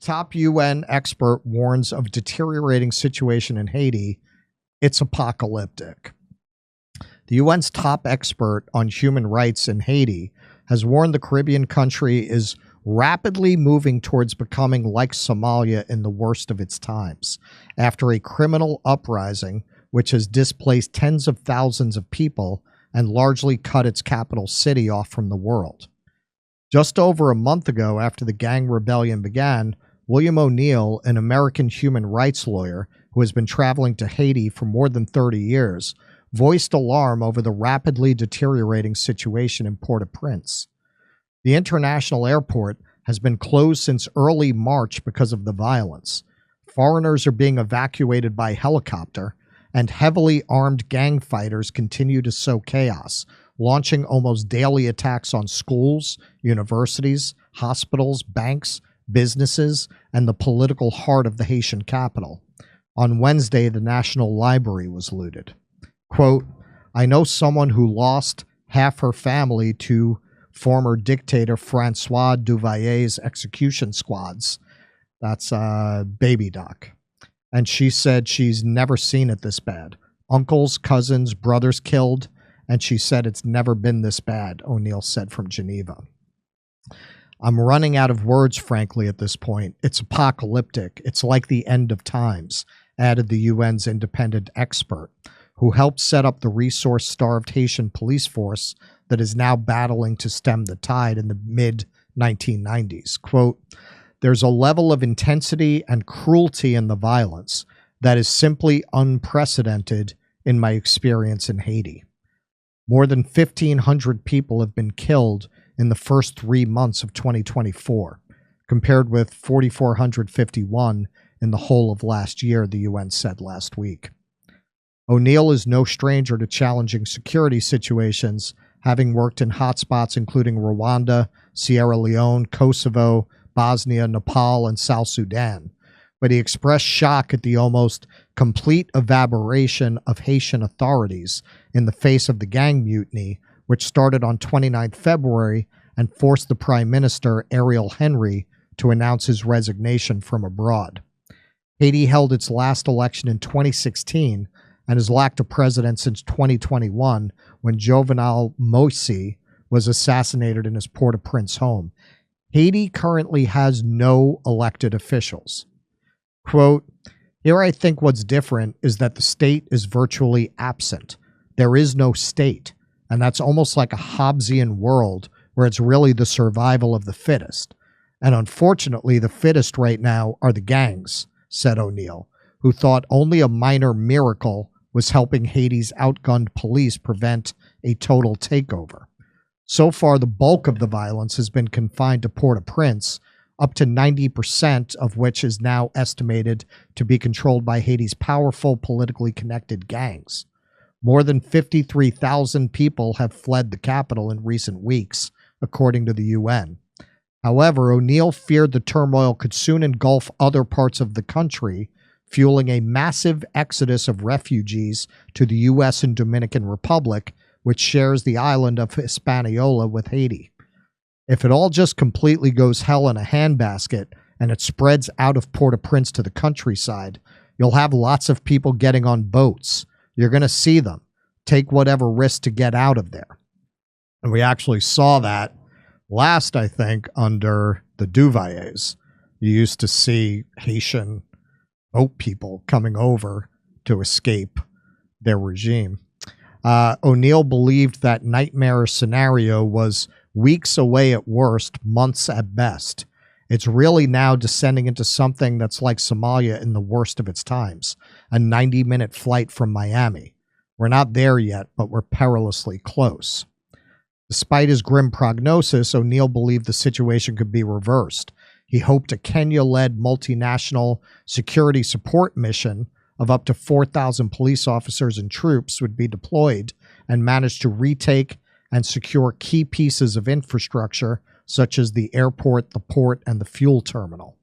Top UN expert warns of deteriorating situation in Haiti. It's apocalyptic. The UN's top expert on human rights in Haiti has warned the Caribbean country is rapidly moving towards becoming like Somalia in the worst of its times, after a criminal uprising which has displaced tens of thousands of people and largely cut its capital city off from the world. Just over a month ago, after the gang rebellion began, William O'Neill, an American human rights lawyer who has been traveling to Haiti for more than 30 years, voiced alarm over the rapidly deteriorating situation in Port-au-Prince. The international airport has been closed since early March because of the violence. Foreigners are being evacuated by helicopter, and heavily armed gang fighters continue to sow chaos, launching almost daily attacks on schools, universities, hospitals, banks, businesses, and the political heart of the Haitian capital. On Wednesday, the National Library was looted. Quote, "I know someone who lost half her family to former dictator Francois Duvalier's execution squads." That's Baby Doc. And she said she's never seen it this bad. Uncles, cousins, brothers killed, and she said it's never been this bad, O'Neill said from Geneva. "I'm running out of words, frankly, at this point. It's apocalyptic. It's like the end of times," added the UN's independent expert, who helped set up the resource-starved Haitian police force that is now battling to stem the tide in the mid-1990s. Quote, "There's a level of intensity and cruelty in the violence that is simply unprecedented in my experience in Haiti. More than 1,500 people have been killed in the first 3 months of 2024, compared with 4,451 in the whole of last year," the UN said last week. O'Neill is no stranger to challenging security situations, having worked in hotspots including Rwanda, Sierra Leone, Kosovo, Bosnia, Nepal, and South Sudan. But he expressed shock at the almost complete evaporation of Haitian authorities in the face of the gang mutiny, which started on 29 February and forced the Prime Minister, Ariel Henry, to announce his resignation from abroad. Haiti held its last election in 2016 and has lacked a president since 2021, when Jovenel Moïse was assassinated in his Port-au-Prince home. Haiti currently has no elected officials. Quote, "Here I think what's different is that the state is virtually absent. There is no state, and that's almost like a Hobbesian world where it's really the survival of the fittest. And unfortunately, the fittest right now are the gangs," said O'Neill, who thought only a minor miracle was helping Haiti's outgunned police prevent a total takeover. So far, the bulk of the violence has been confined to Port-au-Prince, up to 90% of which is now estimated to be controlled by Haiti's powerful, politically connected gangs. More than 53,000 people have fled the capital in recent weeks, according to the UN. However, O'Neill feared the turmoil could soon engulf other parts of the country, fueling a massive exodus of refugees to the U.S. and Dominican Republic, which shares the island of Hispaniola with Haiti. If it all just completely goes hell in a handbasket and it spreads out of Port-au-Prince to the countryside, you'll have lots of people getting on boats. You're going to see them take whatever risk to get out of there. And we actually saw that last, I think, under the Duvaliers. You used to see Haitian boat people coming over to escape their regime. O'Neill believed that nightmarish scenario was weeks away at worst, months at best. It's really now descending into something that's like Somalia in the worst of its times, a 90-minute flight from Miami. We're not there yet, but we're perilously close. Despite his grim prognosis, O'Neill believed the situation could be reversed. He hoped a Kenya-led multinational security support mission of up to 4,000 police officers and troops would be deployed and manage to retake and secure key pieces of infrastructure such as the airport, the port, and the fuel terminal.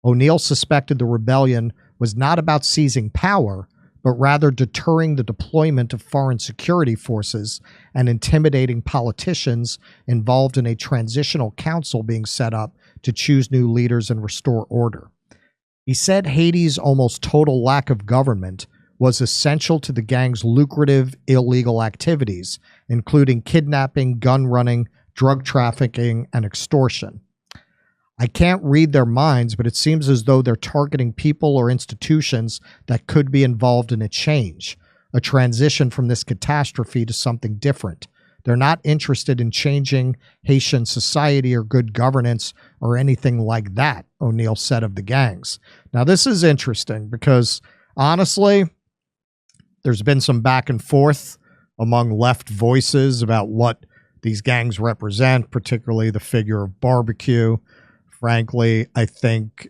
O'Neill suspected the rebellion was not about seizing power, but rather deterring the deployment of foreign security forces and intimidating politicians involved in a transitional council being set up to choose new leaders and restore order. He said Haiti's almost total lack of government was essential to the gang's lucrative illegal activities, including kidnapping, gun running, drug trafficking, and extortion. I can't read their minds, but it seems as though they're targeting people or institutions that could be involved in a change, a transition from this catastrophe to something different. They're not interested in changing Haitian society or good governance or anything like that, O'Neill said of the gangs. Now, this is interesting because, honestly, there's been some back and forth among left voices about what these gangs represent, particularly the figure of barbecue. Frankly, I think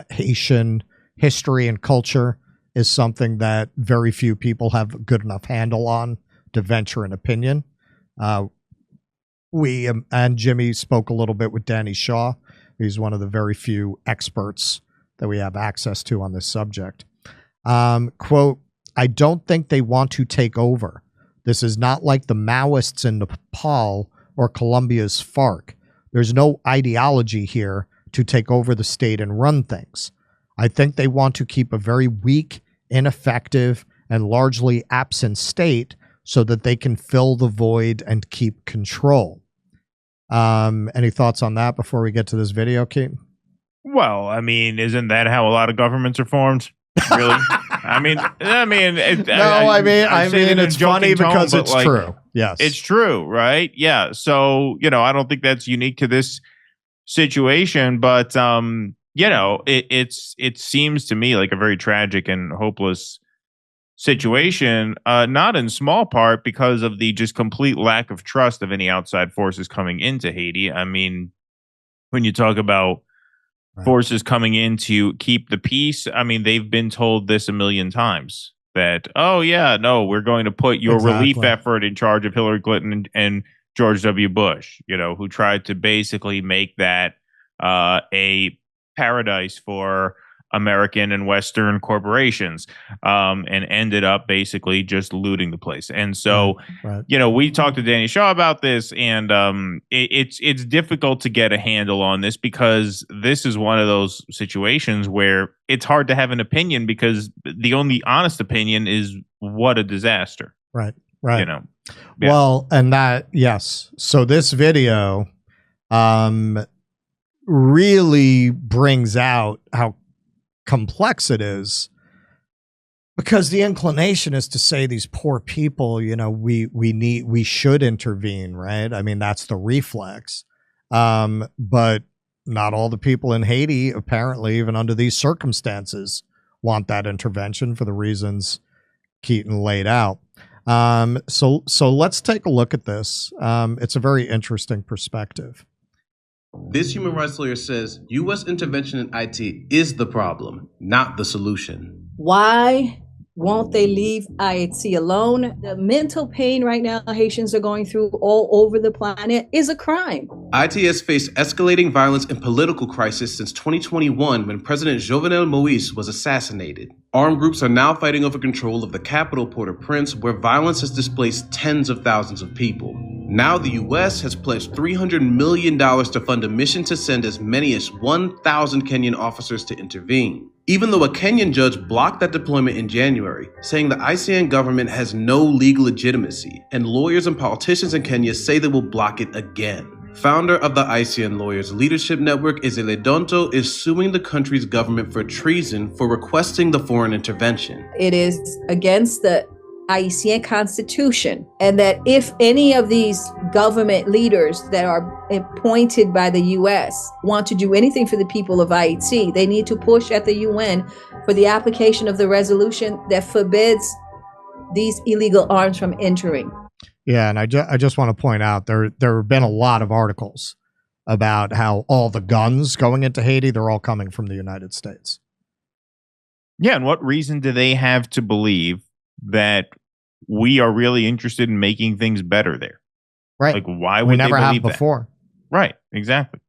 Haitian history and culture is something that very few people have a good enough handle on to venture an opinion. We and Jimmy spoke a little bit with Danny Shaw. He's one of the very few experts that we have access to on this subject. Quote, I don't think they want to take over. This is not like the Maoists in Nepal or Colombia's FARC. There's no ideology here to take over the state and run things. I think they want to keep a very weak, ineffective, and largely absent state so that they can fill the void and keep control. Any thoughts on that before we get to this video, Keaton? Well, I mean, isn't that how a lot of governments are formed? Really? I mean, it's funny because it's true. Yes, it's true, right? Yeah. So, I don't think that's unique to this situation, but it seems to me like a very tragic and hopeless situation, not in small part because of the just complete lack of trust of any outside forces coming into Haiti. I mean, when you talk about forces coming in to keep the peace, I mean, they've been told this a million times that, oh, yeah, no, we're going to put your relief effort in charge of Hillary Clinton and George W. Bush, who tried to basically make that a paradise for American and Western corporations, and ended up basically just looting the place. And so, we talked to Danny Shaw about this, and it's difficult to get a handle on this because this is one of those situations where it's hard to have an opinion because the only honest opinion is what a disaster. Right. Well, and that, yes. So this video really brings out how complex it is, because the inclination is to say these poor people, we should intervene, right? I mean, that's the reflex. But not all the people in Haiti, apparently, even under these circumstances, want that intervention for the reasons Keaton laid out. So let's take a look at this. It's a very interesting perspective. This human rights lawyer says U.S. intervention in IT is the problem, not the solution. Why won't they leave IT alone? The mental pain right now Haitians are going through all over the planet is a crime. IT has faced escalating violence and political crisis since 2021 when President Jovenel Moïse was assassinated. Armed groups are now fighting over control of the capital, Port-au-Prince, where violence has displaced tens of thousands of people. Now the U.S. has pledged $300 million to fund a mission to send as many as 1,000 Kenyan officers to intervene. Even though a Kenyan judge blocked that deployment in January, saying the ICN government has no legal legitimacy, and lawyers and politicians in Kenya say they will block it again. Founder of the ICN Lawyers Leadership Network, Ezele Donto, is suing the country's government for treason for requesting the foreign intervention. It is against the Haitian constitution, and that if any of these government leaders that are appointed by the U.S. want to do anything for the people of Haiti, they need to push at the UN for the application of the resolution that forbids these illegal arms from entering. Yeah, and I just want to point out there have been a lot of articles about how all the guns going into Haiti, they're all coming from the United States. Yeah, and what reason do they have to believe that we are really interested in making things better there? Right. Like, why would we never they have believe before? That? Right, exactly.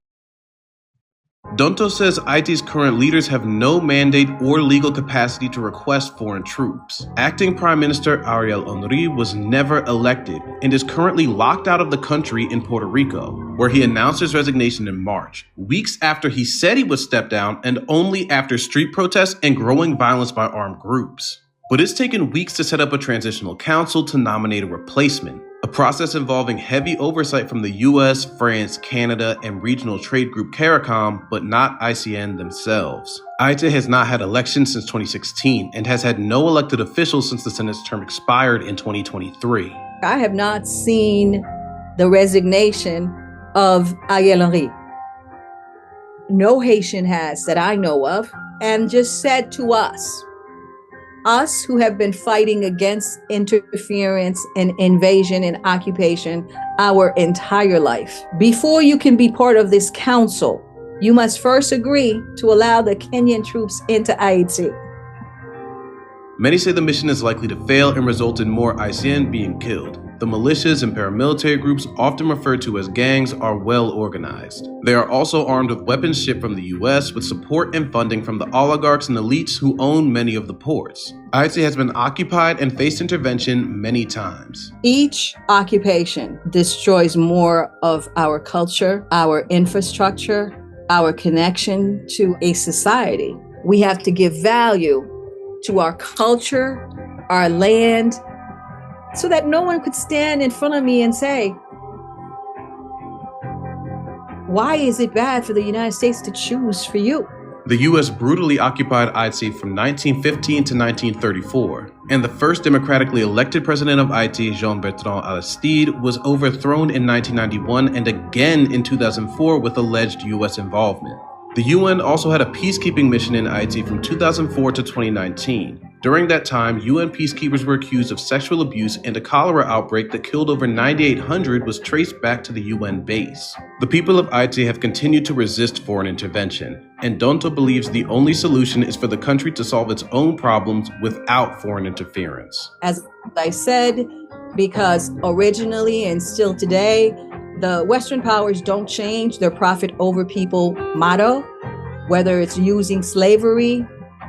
Donto says Haiti's current leaders have no mandate or legal capacity to request foreign troops. Acting Prime Minister Ariel Henry was never elected and is currently locked out of the country in Puerto Rico, where he announced his resignation in March, weeks after he said he would step down and only after street protests and growing violence by armed groups. But it's taken weeks to set up a transitional council to nominate a replacement, a process involving heavy oversight from the US, France, Canada, and regional trade group CARICOM, but not ICN themselves. Haiti has not had elections since 2016 and has had no elected officials since the Senate's term expired in 2023. I have not seen the resignation of Ariel Henry. No Haitian has that I know of, and just said to us who have been fighting against interference and invasion and occupation our entire life. Before you can be part of this council, you must first agree to allow the Kenyan troops into Haiti. Many say the mission is likely to fail and result in more ICN being killed. The militias and paramilitary groups, often referred to as gangs, are well organized. They are also armed with weapons shipped from the US with support and funding from the oligarchs and elites who own many of the ports. Haiti has been occupied and faced intervention many times. Each occupation destroys more of our culture, our infrastructure, our connection to a society. We have to give value to our culture, our land, so that no one could stand in front of me and say, why is it bad for the United States to choose for you? The US brutally occupied Haiti from 1915 to 1934, and the first democratically elected president of Haiti, Jean-Bertrand Aristide, was overthrown in 1991 and again in 2004 with alleged US involvement. The UN also had a peacekeeping mission in Haiti from 2004 to 2019. During that time, UN peacekeepers were accused of sexual abuse, and a cholera outbreak that killed over 9,800 was traced back to the UN base. The people of Haiti have continued to resist foreign intervention, and Donto believes the only solution is for the country to solve its own problems without foreign interference. As I said, because originally and still today, the Western powers don't change their profit over people motto, whether it's using slavery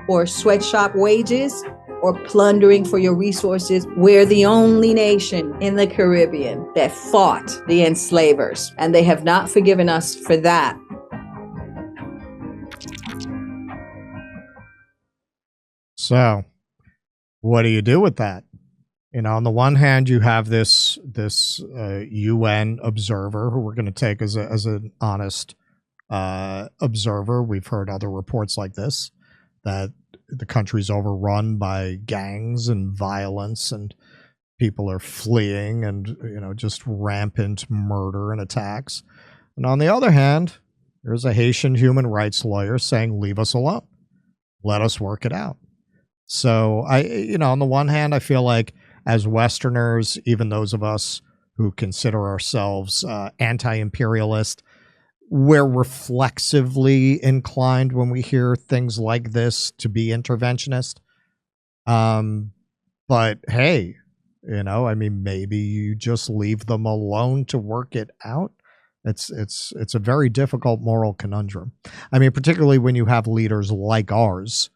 or sweatshop wages or plundering for your resources. We're the only nation in the Caribbean that fought the enslavers, and they have not forgiven us for that. So, what do you do with that? You know, on the one hand, you have this UN observer who we're going to take as an honest observer. We've heard other reports like this, that the country's overrun by gangs and violence, and people are fleeing, and just rampant murder and attacks. And on the other hand, there's a Haitian human rights lawyer saying, "Leave us alone, let us work it out." So on the one hand, I feel like, as Westerners, even those of us who consider ourselves anti-imperialist, we're reflexively inclined when we hear things like this to be interventionist. But hey, maybe you just leave them alone to work it out. It's a very difficult moral conundrum. I mean, particularly when you have leaders like ours,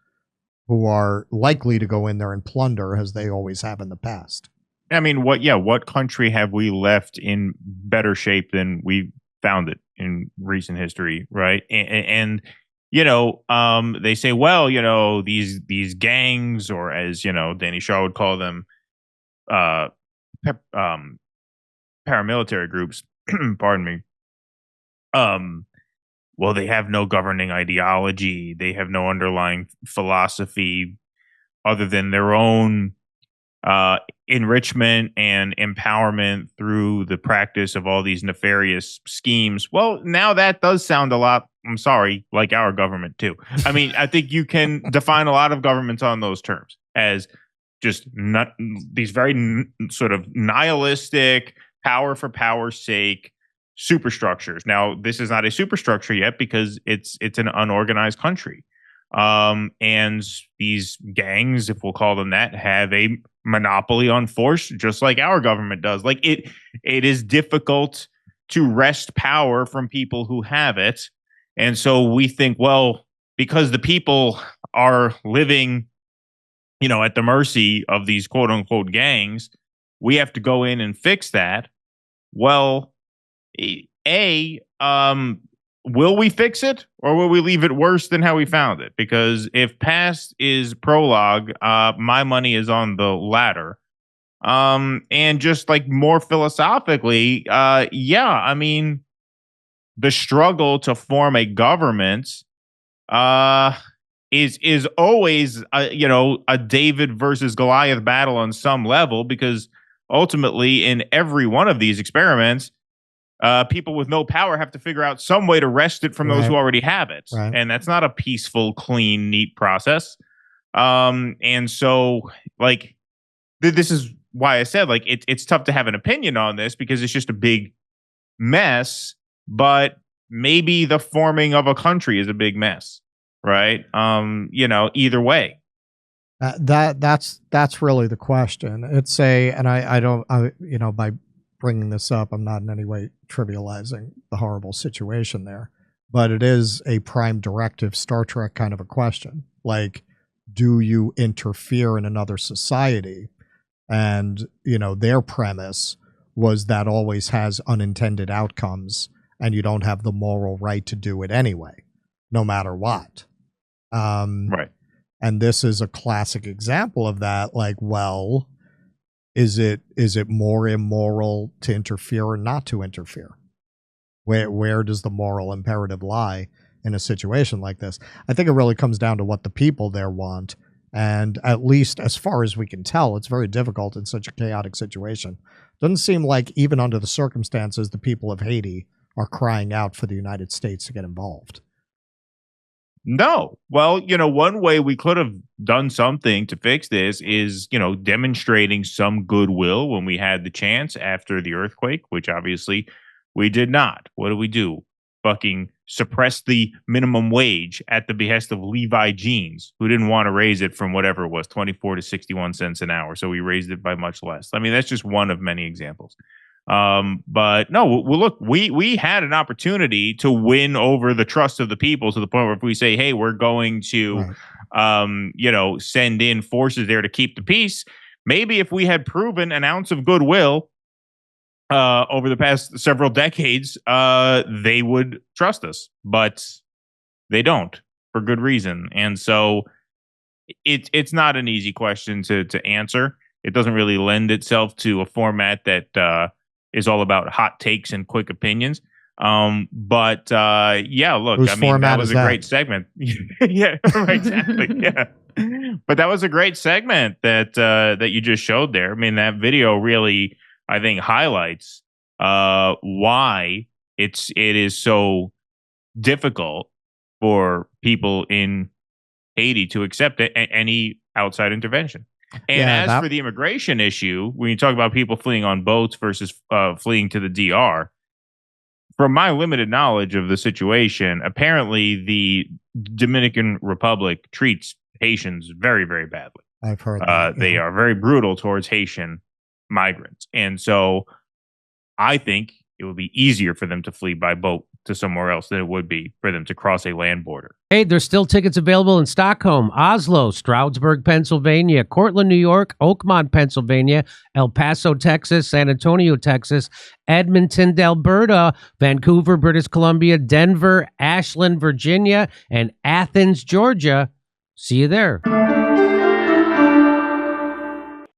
who are likely to go in there and plunder, as they always have in the past. I mean, what country have we left in better shape than we found it in recent history, right? And they say, well, these gangs, or as Danny Shaw would call them, paramilitary groups, pardon me. Well, they have no governing ideology. They have no underlying philosophy other than their own enrichment and empowerment through the practice of all these nefarious schemes. Well, now that does sound a lot, I'm sorry, like our government too. I mean, I think you can define a lot of governments on those terms as just not these very sort of nihilistic, power for power's sake superstructures. Now, this is not a superstructure yet because it's an unorganized country. And these gangs, if we'll call them that, have a monopoly on force, just like our government does. Like it is difficult to wrest power from people who have it. And so we think, well, because the people are living, at the mercy of these quote unquote gangs, we have to go in and fix that. Well, will we fix it, or will we leave it worse than how we found it? Because if past is prologue, my money is on the latter. And just like more philosophically, I mean, the struggle to form a government is always a David versus Goliath battle on some level, because ultimately in every one of these experiments, people with no power have to figure out some way to wrest it from those who already have it. Right. And that's not a peaceful, clean, neat process. And so like this is why I said like it's tough to have an opinion on this, because it's just a big mess. But maybe the forming of a country is a big mess, right? Either way. That's really the question. It's by bringing this up, I'm not in any way trivializing the horrible situation there, but it is a prime directive Star Trek kind of a question. Like, do you interfere in another society? And, their premise was that always has unintended outcomes, and you don't have the moral right to do it anyway, no matter what. Right. And this is a classic example of that. Like, well, is it more immoral to interfere or not to interfere? Where does the moral imperative lie in a situation like this? I think it really comes down to what the people there want. And at least as far as we can tell, it's very difficult in such a chaotic situation. Doesn't seem like even under the circumstances, the people of Haiti are crying out for the United States to get involved. No. Well, one way we could have done something to fix this is, demonstrating some goodwill when we had the chance after the earthquake, which obviously we did not. What do? Fucking suppress the minimum wage at the behest of Levi Jeans, who didn't want to raise it from whatever it was, 24 to 61 cents an hour. So we raised it by much less. I mean, that's just one of many examples. But no, look, we had an opportunity to win over the trust of the people to the point where if we say, hey, we're going to, send in forces there to keep the peace. Maybe if we had proven an ounce of goodwill, over the past several decades, they would trust us, but they don't, for good reason. And so it's not an easy question to answer. It doesn't really lend itself to a format that is all about hot takes and quick opinions. But look, Whose I mean, format that was is a that? great segment. Yeah, right, exactly. Yeah. But that was a great segment that you just showed there. I mean, that video really, I think, highlights why it is so difficult for people in Haiti to accept any outside intervention. And for the immigration issue, when you talk about people fleeing on boats versus fleeing to the DR, from my limited knowledge of the situation, apparently the Dominican Republic treats Haitians very, very badly. I've heard that. They are very brutal towards Haitian migrants. And so I think it would be easier for them to flee by boat to somewhere else than it would be for them to cross a land border. Hey, there's still tickets available in Stockholm, Oslo, Stroudsburg, Pennsylvania, Cortland, New York, Oakmont, Pennsylvania, El Paso, Texas, San Antonio, Texas, Edmonton, Alberta, Vancouver, British Columbia, Denver, Ashland, Virginia, and Athens, Georgia. See you there.